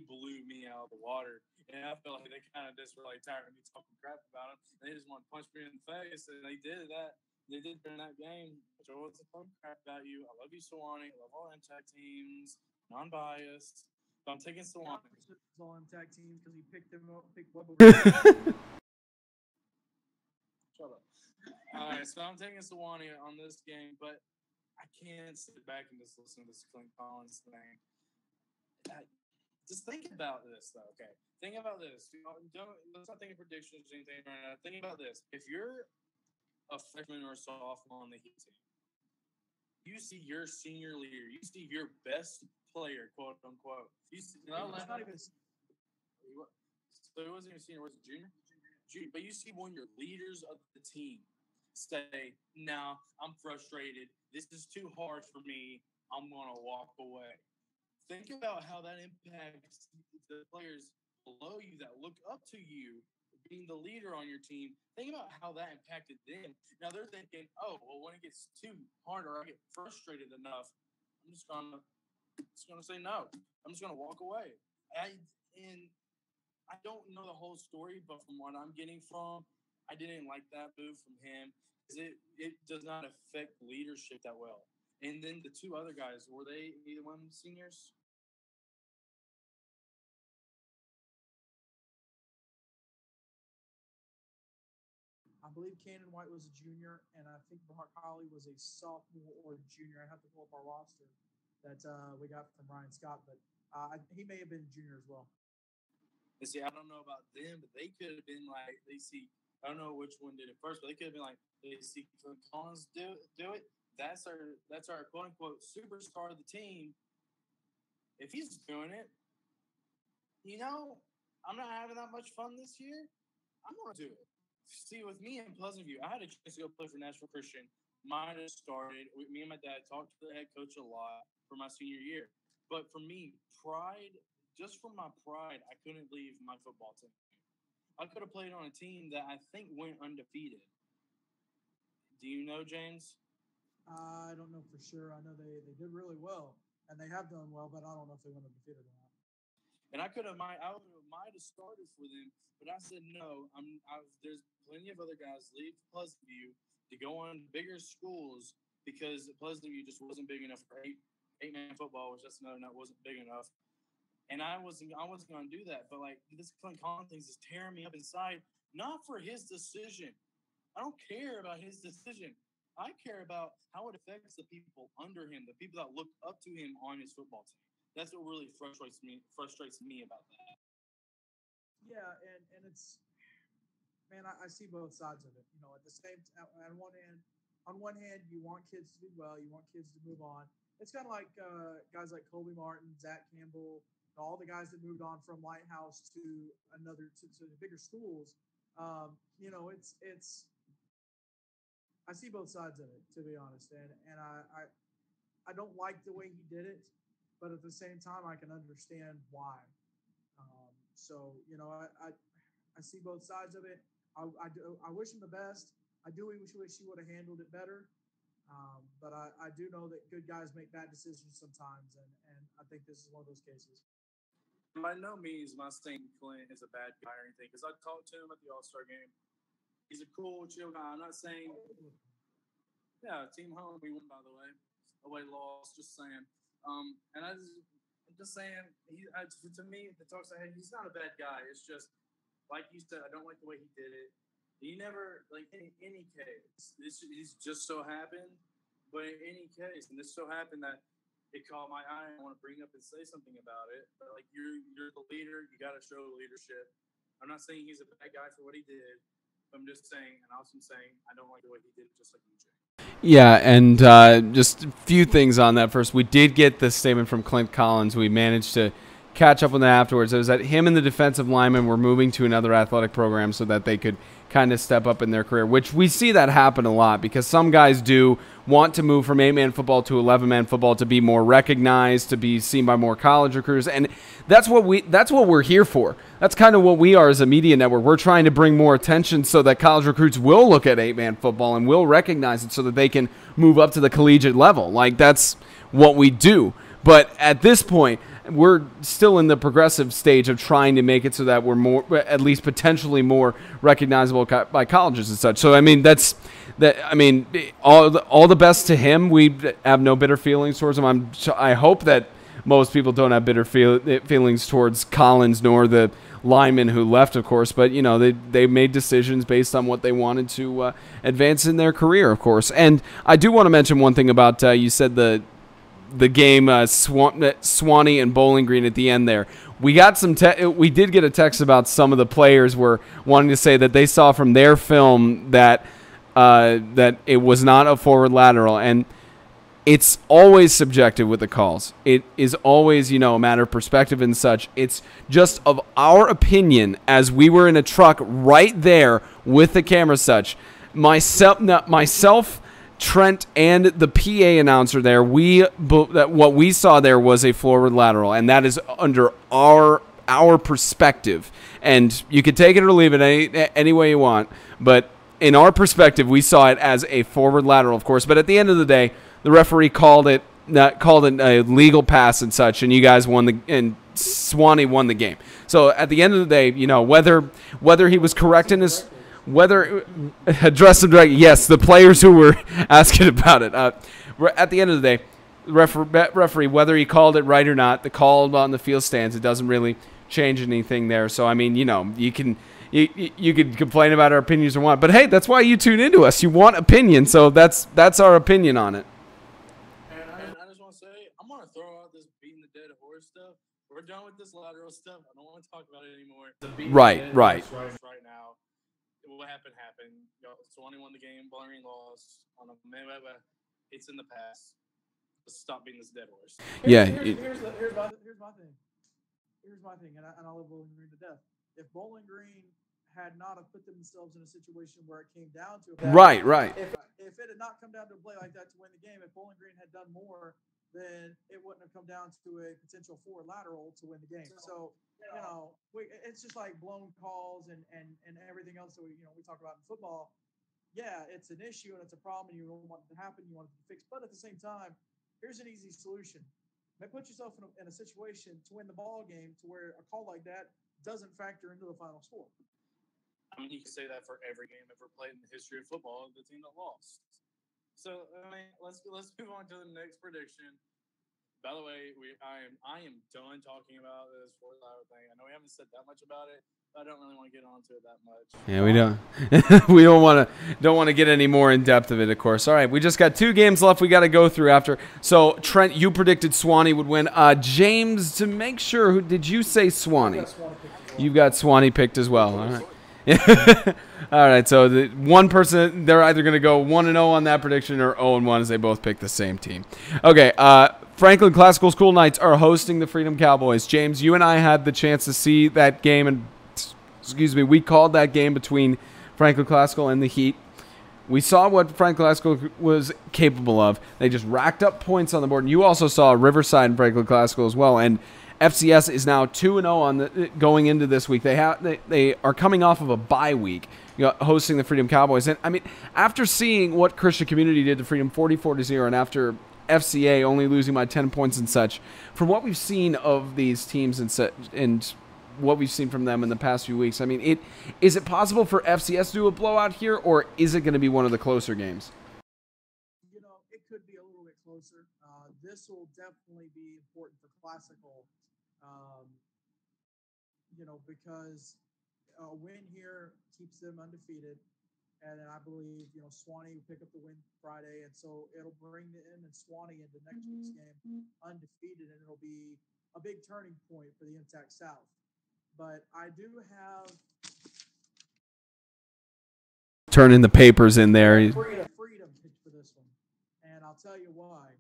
blew me out of the water, and I felt like they kind of just were like tired of me talking crap about him. And they just want to punch me in the face, and they did that. They did during that game. So what's the fun crap about you? I love you, Sewanee. I love all MTAC teams. Non-biased. So I'm taking Sewanee. All MTAC teams because he picked them up. Shut up. All right, so I'm taking Sewanee on this game, but I can't sit back and just listen to this Clint Collins thing. Just think about this, though. Okay, think about this. Let's not think of predictions or anything right now. Think about this. If you're a freshman or a sophomore on the Heat team, you see your senior leader, you see your best player, quote unquote. So it wasn't even senior, was it junior? But you see one of your leaders of the team say, "No, I'm frustrated. This is too hard for me. I'm gonna walk away." think about how that impacts the players below you that look up to you being the leader on your team. Think about how that impacted them. Now they're thinking, oh, well, when it gets too hard or I get frustrated enough, I'm just gonna say no. I'm just gonna walk away. And I don't know the whole story, but from what I'm getting from, I didn't like that move from him because it does not affect leadership that well. And then the two other guys, were they either one seniors? I believe Cannon White was a junior, and I think Mark Holly was a sophomore or junior. I have to pull up our roster that we got from Ryan Scott, but he may have been junior as well. And see, I don't know about them, but they could have been like, I don't know which one did it first, but they could have been like, they see Clint Collins do it. That's our quote unquote superstar of the team. If he's doing it, I'm not having that much fun this year. I'm gonna do it. See, with me in Pleasant View, I had a chance to go play for Nashville Christian. Mine had started. Me and my dad talked to the head coach a lot for my senior year. But for me, just from my pride, I couldn't leave my football team. I could have played on a team that I think went undefeated. Do you know, James? I don't know for sure. I know they did really well, and they have done well, but I don't know if they went undefeated or not. And I might have started for them, but I said no. There's plenty of other guys leave Pleasant View to go on bigger schools because Pleasant View just wasn't big enough for eight-man football, which that's another that wasn't big enough. And I wasn't going to do that. But like this Clint Collins thing is tearing me up inside, not for his decision. I don't care about his decision. I care about how it affects the people under him, the people that look up to him on his football team. That's what really frustrates me about that. Yeah, and it's, man, I see both sides of it. At the same time, on one hand, you want kids to do well, you want kids to move on. It's kind of like guys like Colby Martin, Zach Campbell, all the guys that moved on from Lighthouse to the bigger schools. It's I see both sides of it, to be honest, and I don't like the way he did it, but at the same time, I can understand why. I see both sides of it. I wish him the best. I do wish he would have handled it better. But I do know that good guys make bad decisions sometimes, and I think this is one of those cases. By no means am I saying Clint is a bad guy or anything, because I talked to him at the All-Star game. He's a cool, chill guy. I'm not saying – yeah, team home, we won, by the way. Away lost, just saying. And I'm just saying, to me, the talks I had, he's not a bad guy. It's just, like you said, I don't like the way he did it. He never, like, in any case, he's just so happened, but in any case, and this so happened that it caught my eye, and I want to bring up and say something about it. But, like, you're the leader. You got to show leadership. I'm not saying he's a bad guy for what he did. I'm just saying, and also saying, I don't like the way he did it, just like you, Jay. Yeah, and just a few things on that. First, we did get this statement from Clint Collins. We managed to catch up on that afterwards. It was that him and the defensive linemen were moving to another athletic program so that they could kind of step up in their career, which we see that happen a lot because some guys do want to move from 8-man football to 11-man football to be more recognized, to be seen by more college recruiters, and that's what we're here for. That's kind of what we are as a media network. We're trying to bring more attention so that college recruits will look at 8-man football and will recognize it so that they can move up to the collegiate level. Like, that's what we do. But at this point, we're still in the progressive stage of trying to make it so that we're more, at least potentially more recognizable by colleges and such. So, I mean, all the best to him. We have no bitter feelings towards him. I hope that most people don't have bitter feelings towards Collins nor the linemen who left, of course. But, they made decisions based on what they wanted to advance in their career, of course. And I do want to mention one thing about, you said the game, Swanee and Bowling Green at the end there. We got we did get a text about some of the players were wanting to say that they saw from their film that it was not a forward lateral, and it's always subjective with the calls. It is always, a matter of perspective and such. It's just of our opinion as we were in a truck right there with the camera such. Myself Trent and the PA announcer there, what we saw there was a forward lateral, and that is under our perspective. And you can take it or leave it any way you want, but in our perspective, we saw it as a forward lateral, of course. But at the end of the day, the referee called it a legal pass and such, and you guys won and Swanee won the game. So at the end of the day, you know, whether he was correct in his address him directly. Yes, the players who were asking about it. At the end of the day, the referee, whether he called it right or not, the call on the field stands. It doesn't really change anything there. So I mean, you know, you can complain about our opinions or what, but hey, that's why you tune into us. You want opinion, so that's our opinion on it. And I just want to say, I'm gonna throw out this beating the dead horse stuff. We're done with this lateral stuff. I don't want to talk about it anymore. Right. Right now, what happened. Swanee won the game. Bowling Green lost. It's in the past. Let's stop beating this dead horse. Here's my thing. Here's my thing, and I love Bowling Green to death. If Bowling Green had not have put themselves in a situation where it came down to it, right. If it had not come down to a play like that to win the game, if Bowling Green had done more, then it wouldn't have come down to a potential forward lateral to win the game. So, you know, it's just like blown calls and everything else that we talk about in football. Yeah, it's an issue and it's a problem, and you don't want it to happen. You want it to be fixed, but at the same time, here's an easy solution. Put yourself in a situation to win the ball game to where a call like that doesn't factor into the final score. I mean, you can say that for every game ever played in the history of football, the team that lost. So, I mean, let's move on to the next prediction. By the way, I am done talking about this fourth hour thing. I know we haven't said that much about it. I don't really want to get onto it that much. Yeah, we don't. We don't want to get any more in depth of it, of course. All right, we just got 2 games left. We got to go through after. So Trent, you predicted Swanee would win. James, to make sure, did you say Swanee? You've got Swanee picked as well. All right. All right. So the one person, they're either going to go 1-0 on that prediction or 0-1 as they both pick the same team. Okay. Franklin Classical School Knights are hosting the Freedom Cowboys. James, you and I had the chance to see that game, and we called that game between Franklin Classical and the Heat. We saw what Franklin Classical was capable of. They just racked up points on the board. And you also saw Riverside and Franklin Classical as well. And FCS is now 2-0 going into this week. They are coming off of a bye week, hosting the Freedom Cowboys. And I mean, after seeing what Christian Community did to Freedom 44-0, and after FCA only losing by 10 points and such, from what we've seen of these teams and what we've seen from them in the past few weeks, I mean, is it possible for FCS to do a blowout here, or is it going to be one of the closer games? It could be a little bit closer. This will definitely be important for Classical, because a win here keeps them undefeated. And then I believe, Swanee will pick up the win Friday. And so it'll bring them and Swanee into next week's game undefeated. And it'll be a big turning point for the Intact South. But I do have... Turning the papers in there. Freedom picked for this one. And I'll tell you why.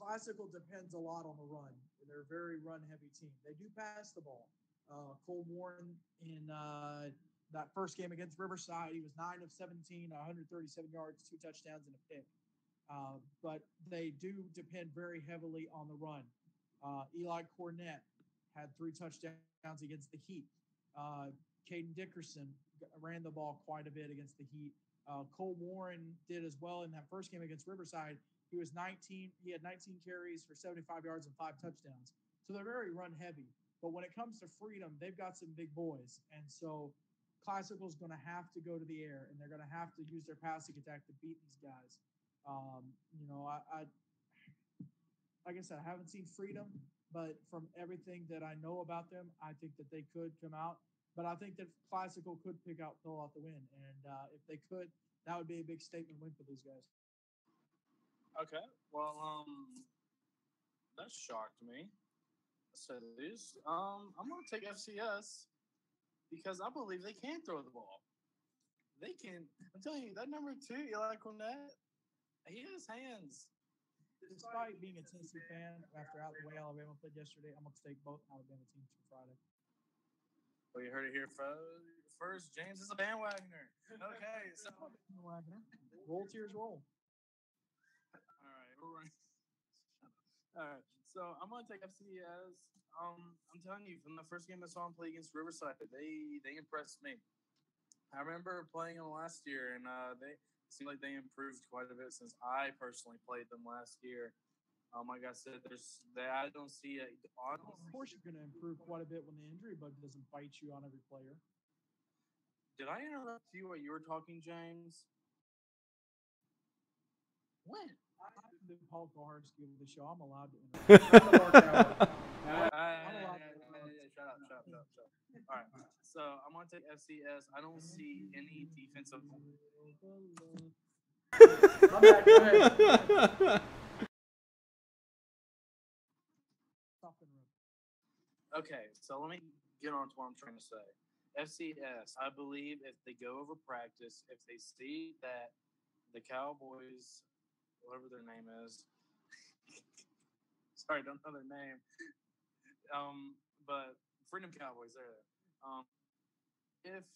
Classical depends a lot on the run. They're a very run-heavy team. They do pass the ball. Cole Warren in... that first game against Riverside, he was 9 of 17, 137 yards, 2 touchdowns, and a pick. But they do depend very heavily on the run. Eli Cornett had 3 touchdowns against the Heat. Caden Dickerson ran the ball quite a bit against the Heat. Cole Warren did as well in that first game against Riverside. He had 19 carries for 75 yards and 5 touchdowns. So they're very run heavy. But when it comes to Freedom, they've got some big boys. And so Classical is going to have to go to the air, and they're going to have to use their passing attack to beat these guys. Like I said, I haven't seen Freedom, but from everything that I know about them, I think that they could come out. But I think that Classical could pull out the win, and if they could, that would be a big statement win for these guys. Okay, well, that shocked me. So I'm going to take FCS. Because I believe they can throw the ball. They can. I'm telling you, that number 2, Eli Cornett, he has hands. Despite being a Tennessee fan, after the way Alabama played yesterday, I'm going to take both Alabama teams for Friday. Well, you heard it here first. James is a bandwagoner. Okay, so Roll tears roll. all right, we're running. All right, so I'm gonna take FCS. I'm telling you, from the first game I saw him play against Riverside, they impressed me. I remember playing them last year, and they seem like they improved quite a bit since I personally played them last year. Like I said, I don't see a. I don't Of course, you're going to improve quite a bit when the injury bug doesn't bite you on every player. Did I interrupt you while you were talking, James? When? I'm the Paul Koharski of the show. I'm allowed to interrupt. Shut up. All right. So I'm gonna take FCS. I don't see any defensive. Okay, so let me get on to what I'm trying to say. FCS, I believe if they go over practice, if they see that the Cowboys, whatever their name is, sorry, don't know their name, but Freedom Cowboys, there. If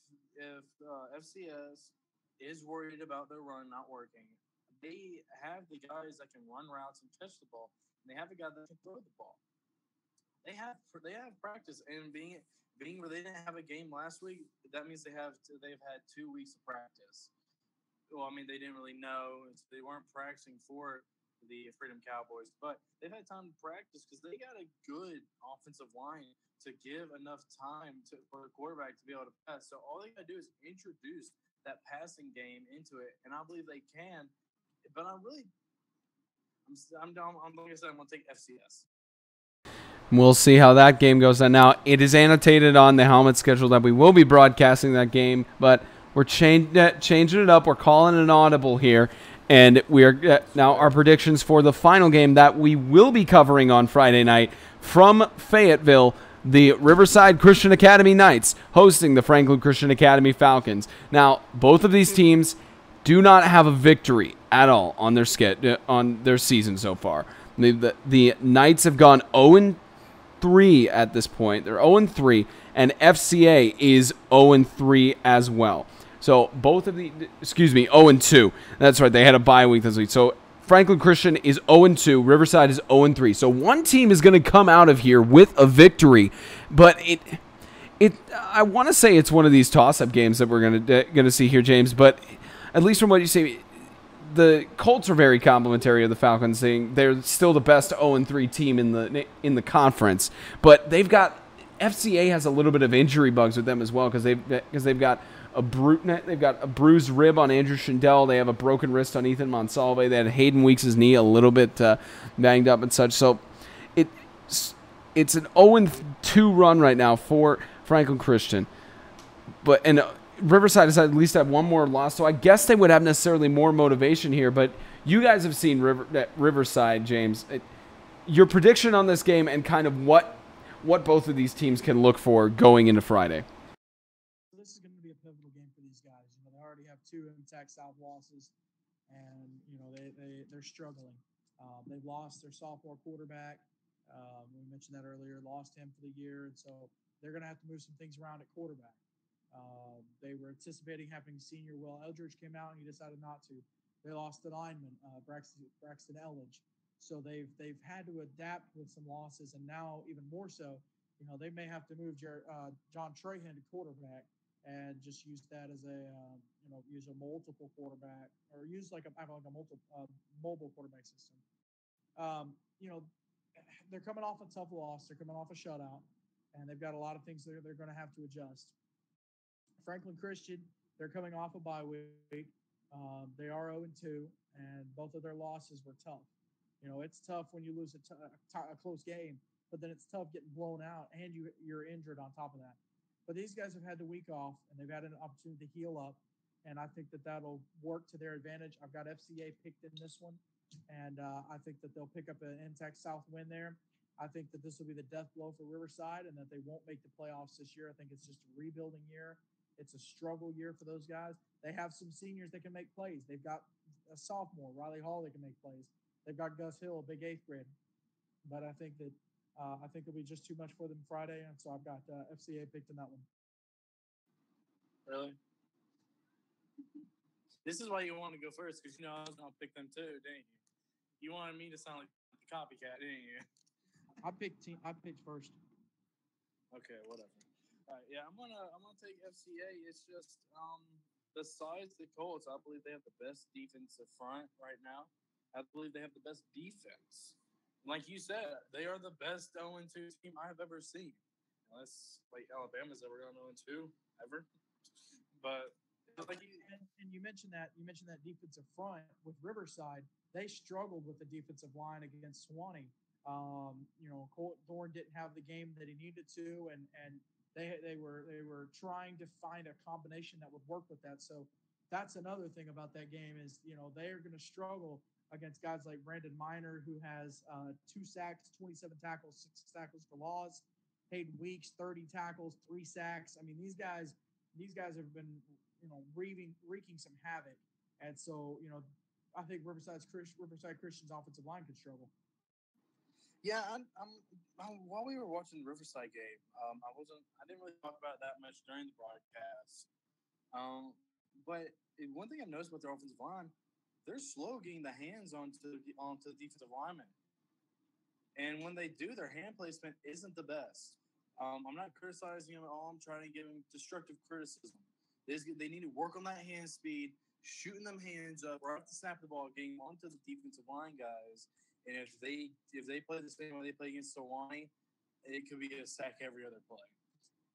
FCS is worried about their run not working, they have the guys that can run routes and catch the ball, and they have a guy that can throw the ball. They have practice, and being where they didn't have a game last week, that means they've had 2 weeks of practice. Well, I mean, they didn't really know, so they weren't practicing for the Freedom Cowboys, but they've had time to practice because they got a good offensive line to give enough time for the quarterback to be able to pass. So all they got to do is introduce that passing game into it, and I believe they can. But I'm like I said, I'm gonna take FCS. We'll see how that game goes. And now it is annotated on the helmet schedule that we will be broadcasting that game, but we're changing it up. We're calling an audible here, and we are now our predictions for the final game that we will be covering on Friday night from Fayetteville. The Riverside Christian Academy Knights hosting the Franklin Christian Academy Falcons. Now, both of these teams do not have a victory at all on their season so far. The Knights have gone 0-3 at this point. They're 0-3, and FCA is 0-3 as well. So 0-2. That's right. They had a bye week this week. So Franklin Christian is 0-2. Riverside is 0-3. So one team is going to come out of here with a victory, but I want to say it's one of these toss-up games that we're going to see here, James. But at least from what you say, the Colts are very complimentary of the Falcons, saying they're still the best 0-3 team in the conference. But they've got FCA has a little bit of injury bugs with them as well because they've got a bruised rib on Andrew Schindel. They have a broken wrist on Ethan Monsalve. They had Hayden Weeks' knee a little bit banged up and such. So it's an 0-2 run right now for Franklin Christian. And Riverside has at least had one more loss, so I guess they would have necessarily more motivation here. But you guys have seen Riverside, James. Your prediction on this game and kind of what both of these teams can look for going into Friday. This is going to be a pivotal game for these guys. They already have 2 MTech South losses, and they're struggling. They've lost their sophomore quarterback. We mentioned that earlier. Lost him for the year, and so they're going to have to move some things around at quarterback. They were anticipating having senior Will Eldridge came out, and he decided not to. They lost the lineman, Braxton Elledge. So they've had to adapt with some losses, and now even more so, they may have to move John Trahan to quarterback and just use that as use a multiple quarterback or use like a mobile quarterback system. They're coming off a tough loss. They're coming off a shutout, and they've got a lot of things they're going to have to adjust. Franklin Christian, they're coming off a bye week. They are 0-2, and both of their losses were tough. It's tough when you lose a close game, but then it's tough getting blown out and you're injured on top of that. But these guys have had the week off, and they've had an opportunity to heal up, and I think that that'll work to their advantage. I've got FCA picked in this one, and I think that they'll pick up an MTech South win there. I think that this will be the death blow for Riverside and that they won't make the playoffs this year. I think it's just a rebuilding year. It's a struggle year for those guys. They have some seniors that can make plays. They've got a sophomore, Riley Hall, that can make plays. They've got Gus Hill, a big 8th grader. But I think it'll be just too much for them Friday, and so I've got FCA picked in that one. Really? This is why you want to go first, because you know I was gonna pick them too, didn't you? You wanted me to sound like the copycat, didn't you? I picked first. Okay, whatever. All right, yeah, I'm gonna take FCA. It's just besides the Colts, I believe they have the best defensive front right now. I believe they have the best defense. Like you said, they are the best 0-2 team I have ever seen. Unless like Alabama's ever gone 0-2 ever. But like and you mentioned that defensive front with Riverside, they struggled with the defensive line against Swanee. Colt Thorne didn't have the game that he needed to, and they were trying to find a combination that would work with that. So that's another thing about that game is they are going to struggle against guys like Brandon Miner, who has 2 sacks, 27 tackles, 6 tackles for loss. Hayden Weeks, 30 tackles, 3 sacks. I mean, these guys have been wreaking some havoc, and so I think Riverside Christian's offensive line could struggle. Yeah, while we were watching the Riverside game, I didn't really talk about it that much during the broadcast. But one thing I've noticed with their offensive line, they're slow getting the hands onto the defensive linemen. And when they do, their hand placement isn't the best. I'm not criticizing them at all. I'm trying to give them destructive criticism. They need to work on that hand speed, shooting them hands up right off the snap of the ball, getting onto the defensive line guys. And if they play the same way they play against Sewanee, it could be a sack every other play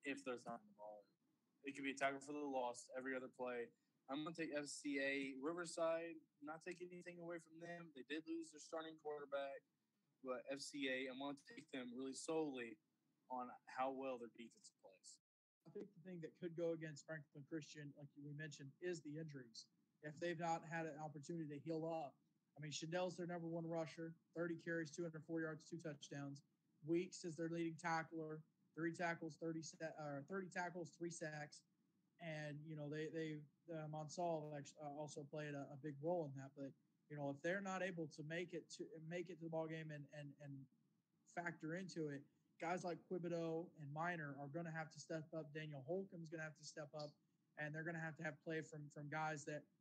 if they're throwing the ball. It could be a tackle for the loss every other play. I'm going to take FCA. Riverside, not taking anything away from them. They did lose their starting quarterback. But FCA, I'm going to take them really solely on how well their defense plays. I think the thing that could go against Franklin Christian, like we mentioned, is the injuries. If they've not had an opportunity to heal up. I mean, Chanel's their number 1 rusher, 30 carries, 204 yards, 2 touchdowns. Weeks is their leading tackler, 3 tackles, 30 tackles, 3 sacks. And, they Monsal also played a big role in that. But, if they're not able to make it to the ball game and factor into it, guys like Quibido and Miner are going to have to step up. Daniel Holcomb's going to have to step up, and they're going to have play from guys that –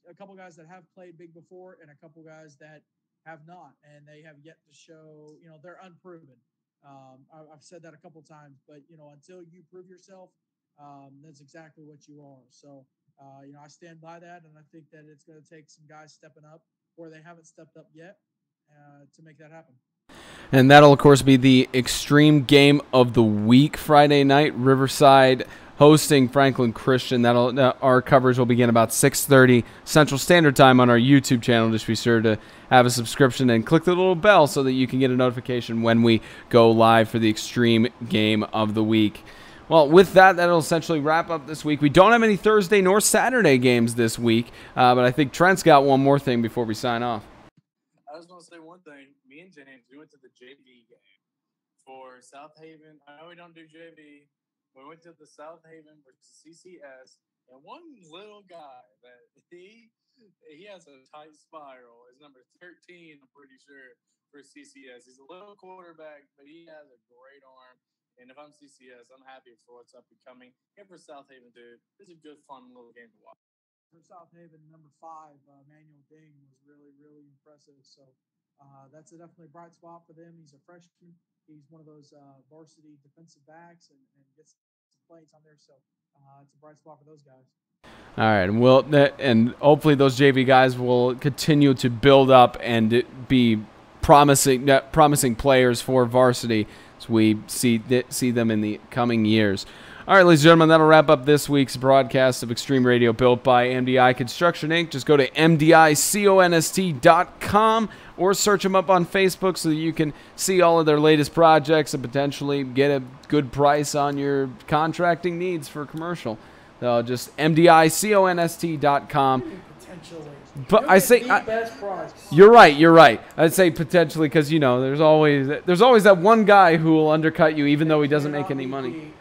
a couple guys that have played big before and a couple guys that have not, and they have yet to show, they're unproven. I've said that a couple times, but, until you prove yourself, that's exactly what you are. So, I stand by that, and I think that it's going to take some guys stepping up where they haven't stepped up yet to make that happen. And that'll, of course, be the extreme game of the week Friday night. Riverside hosting Franklin Christian. Our coverage will begin about 6:30 Central Standard Time on our YouTube channel. Just be sure to have a subscription and click the little bell so that you can get a notification when we go live for the extreme game of the week. Well, with that, that'll essentially wrap up this week. We don't have any Thursday nor Saturday games this week, but I think Trent's got one more thing before we sign off. I was going to say one thing. Me and James, we went to the JV game for South Haven. I know we don't do JV. We went to the South Haven versus CCS, and one little guy that he has a tight spiral is number 13, I'm pretty sure, for CCS. He's a little quarterback, but he has a great arm. And if I'm CCS, I'm happy for what's up and coming. And for South Haven, dude, it's a good, fun little game to watch. For South Haven, number 5, Manuel Ding was really, really impressive. So that's definitely a bright spot for them. He's a freshman. He's one of those varsity defensive backs and gets some plays on there. So it's a bright spot for those guys. All right, and hopefully those JV guys will continue to build up and be promising players for varsity as we see them in the coming years. All right, ladies and gentlemen, that'll wrap up this week's broadcast of Extreme Radio built by MDI Construction Inc. Just go to MDIConst.com or search them up on Facebook so that you can see all of their latest projects and potentially get a good price on your contracting needs for commercial. So just MDIConst.com. Potentially. But I say best price. You're right. I'd say potentially because there's always that one guy who will undercut you even though he doesn't make any money.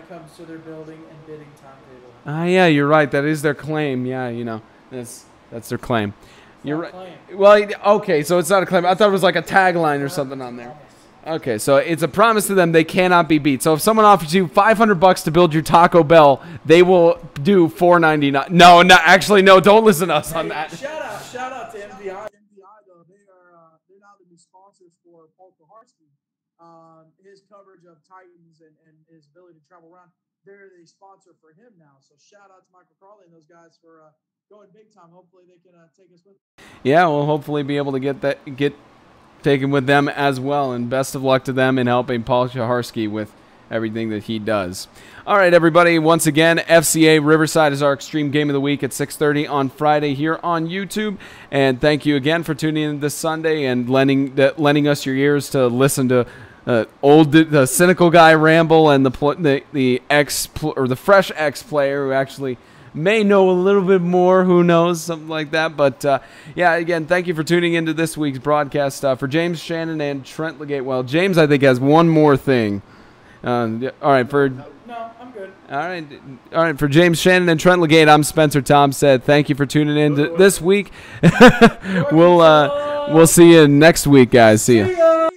Comes to their building and bidding timetable. Yeah, you're right. That is their claim. Yeah, that's their claim. You're right. Claim. Well, okay, so it's not a claim. I thought it was like a tagline or something on there. Okay, so it's a promise to them they cannot be beat. So if someone offers you $500 to build your Taco Bell, they will do $4.99. No, actually, no. Don't listen to us on that. Shout out to MDI. MDI though, they're now the new sponsors for Paul Koharski. His coverage of Titans and his ability to travel around. They're the sponsor for him now. So shout out to Michael Crawley and those guys for going big time. Hopefully they can take us with them. Yeah, we'll hopefully be able to get taken with them as well, and best of luck to them in helping Paul Koharski with everything that he does. All right, everybody, once again, FCA Riverside is our Extreme Game of the Week at 6:30 on Friday here on YouTube, and thank you again for tuning in this Sunday and lending us your ears to listen to the cynical guy ramble and the fresh ex player who actually may know a little bit more, who knows, something like that. But, yeah, again, thank you for tuning into this week's broadcast. For James Shannon and Trent Legate, well, James, I think, has one more thing. All right, for... No, I'm good. All right, for James Shannon and Trent Legate, I'm Spencer Tom said. Thank you for tuning in this week. We'll see you next week, guys. See ya.